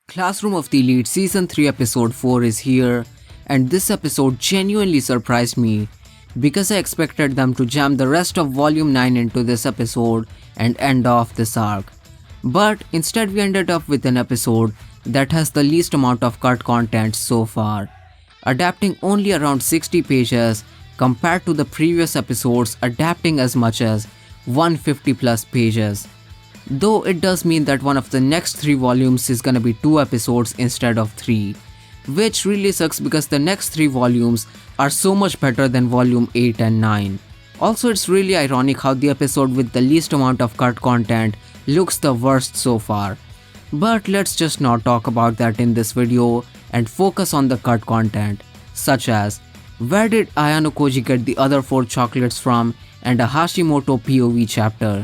Classroom of the Elite Season 3 Episode 4 is here, and this episode genuinely surprised me because I expected them to jam the rest of Volume 9 into this episode and end off this arc. But instead we ended up with an episode that has the least amount of cut content so far, adapting only around 60 pages compared to the previous episodes adapting as much as 150 plus pages. Though it does mean that one of the next 3 volumes is gonna be 2 episodes instead of 3, which really sucks because the next 3 volumes are so much better than volume 8 and 9. Also, it's really ironic how the episode with the least amount of cut content looks the worst so far. But let's just not talk about that in this video and focus on the cut content, such as where did Ayanokoji get the other 4 chocolates from and a Hashimoto POV chapter.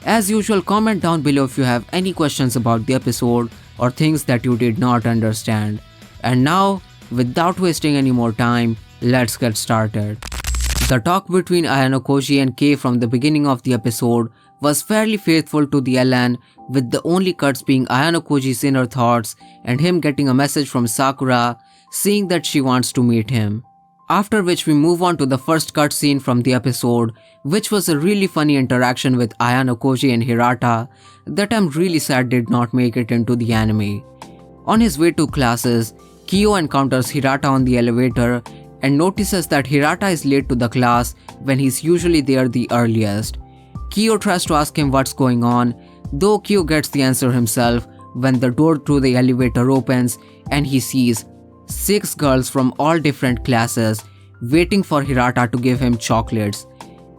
As usual, comment down below if you have any questions about the episode or things that you did not understand. And now, without wasting any more time, let's get started. The talk between Ayanokoji and Kei from the beginning of the episode was fairly faithful to the LN, with the only cuts being Ayanokoji's inner thoughts and him getting a message from Sakura saying that she wants to meet him. After which we move on to the first cutscene from the episode, which was a really funny interaction with Ayanokoji and Hirata that I'm really sad did not make it into the anime. On his way to classes, Kyo encounters Hirata on the elevator and notices that Hirata is late to the class when he's usually there the earliest. Kyo tries to ask him what's going on, though Kyo gets the answer himself when the door to the elevator opens and he sees 6 girls from all different classes waiting for Hirata to give him chocolates.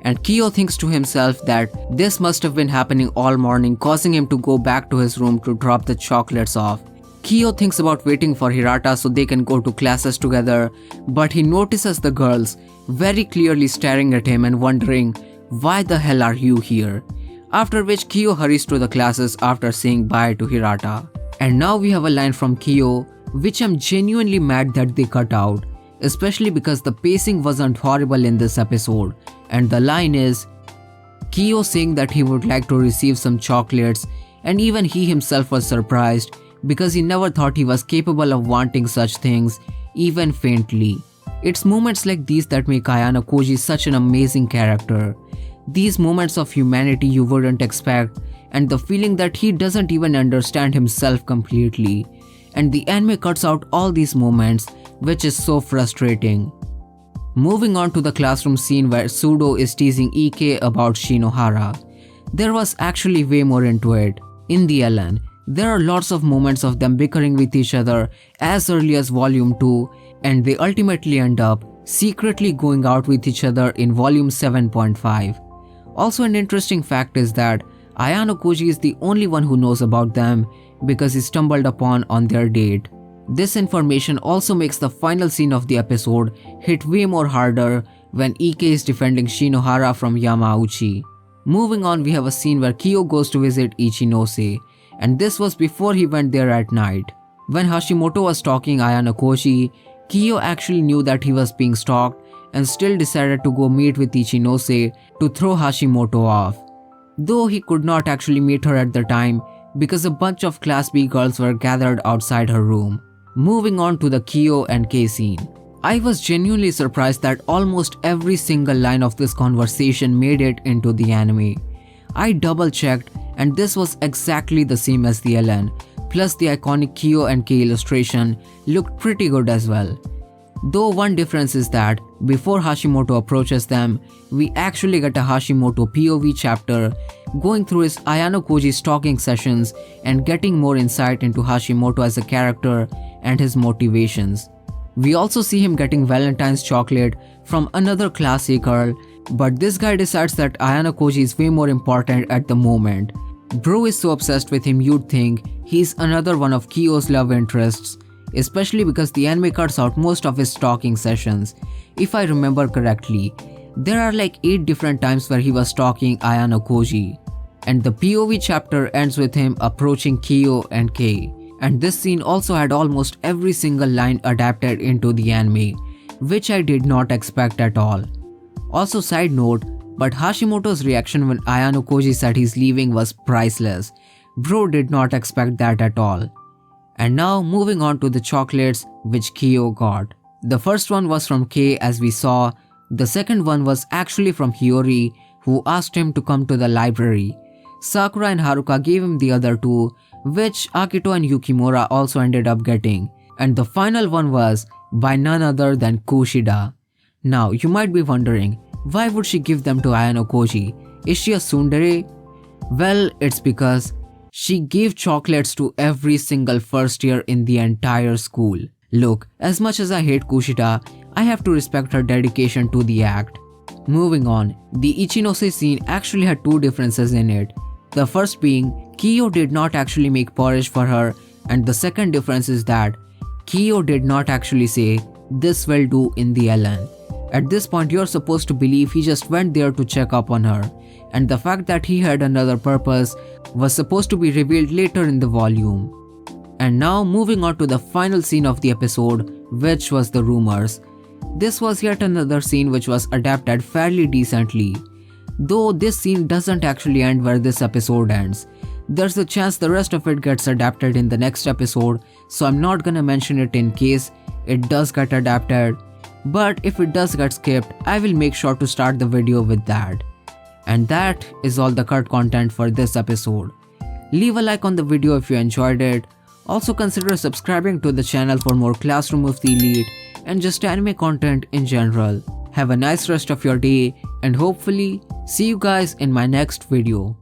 And Kyo thinks to himself that this must have been happening all morning, causing him to go back to his room to drop the chocolates off. Kyo thinks about waiting for Hirata so they can go to classes together, but he notices the girls very clearly staring at him and wondering, why the hell are you here? After which Kyo hurries to the classes after saying bye to Hirata. And now we have a line from Kyo which I'm genuinely mad that they cut out, especially because the pacing wasn't horrible in this episode, and the line is Kyo saying that he would like to receive some chocolates, and even he himself was surprised because he never thought he was capable of wanting such things, even faintly. It's moments like these that make Ayanokoji such an amazing character. These moments of humanity you wouldn't expect, and the feeling that he doesn't even understand himself completely. And the anime cuts out all these moments, which is so frustrating. Moving on to the classroom scene where Sudo is teasing Ike about Shinohara. There was actually way more into it. In the LN, there are lots of moments of them bickering with each other as early as volume 2, and they ultimately end up secretly going out with each other in volume 7.5. Also, an interesting fact is that Ayanokoji is the only one who knows about them because he stumbled upon on their date. This information also makes the final scene of the episode hit way more harder when Ike is defending Shinohara from Yamauchi. Moving on, we have a scene where Kyo goes to visit Ichinose, and this was before he went there at night. When Hashimoto was stalking Ayanokoji, Kyo actually knew that he was being stalked and still decided to go meet with Ichinose to throw Hashimoto off. Though he could not actually meet her at the time because a bunch of Class B girls were gathered outside her room. Moving on to the Kyo and Kei scene. I was genuinely surprised that almost every single line of this conversation made it into the anime. I double checked and this was exactly the same as the LN, plus the iconic Kyo and Kei illustration looked pretty good as well. Though one difference is that before Hashimoto approaches them, we actually get a Hashimoto POV chapter going through his Ayanokoji stalking sessions and getting more insight into Hashimoto as a character and his motivations. We also see him getting Valentine's chocolate from another Class A girl, but this guy decides that Ayanokoji is way more important at the moment. Bro is so obsessed with him you'd think he's another one of Kyo's love interests, especially because the anime cuts out most of his stalking sessions. If I remember correctly, there are like 8 different times where he was stalking Ayanokoji, and the POV chapter ends with him approaching Kyo and Kei. And this scene also had almost every single line adapted into the anime, which I did not expect at all. Also, side note, but Hashimoto's reaction when Ayanokoji said he's leaving was priceless. Bro did not expect that at all. And now moving on to the chocolates which Kyo got. The first one was from Kei as we saw. The second one was actually from Hiyori, who asked him to come to the library. Sakura and Haruka gave him the other two, which Akito and Yukimura also ended up getting. And the final one was by none other than Kushida. Now you might be wondering, why would she give them to Ayanokoji? Is she a tsundere? Well, it's because she gave chocolates to every single first year in the entire school. Look, as much as I hate Kushida, I have to respect her dedication to the act. Moving on, the Ichinose scene actually had two differences in it. The first being, Kyo did not actually make porridge for her, and the second difference is that Kyo did not actually say, "This will do" in the LN. At this point, you're supposed to believe he just went there to check up on her, and the fact that he had another purpose was supposed to be revealed later in the volume. And now moving on to the final scene of the episode, which was the rumors. This was yet another scene which was adapted fairly decently. Though this scene doesn't actually end where this episode ends. There's a chance the rest of it gets adapted in the next episode, so I'm not gonna mention it in case it does get adapted. But if it does get skipped, I will make sure to start the video with that. And that is all the cut content for this episode. Leave a like on the video if you enjoyed it. Also consider subscribing to the channel for more Classroom of the Elite and just anime content in general. Have a nice rest of your day and hopefully see you guys in my next video.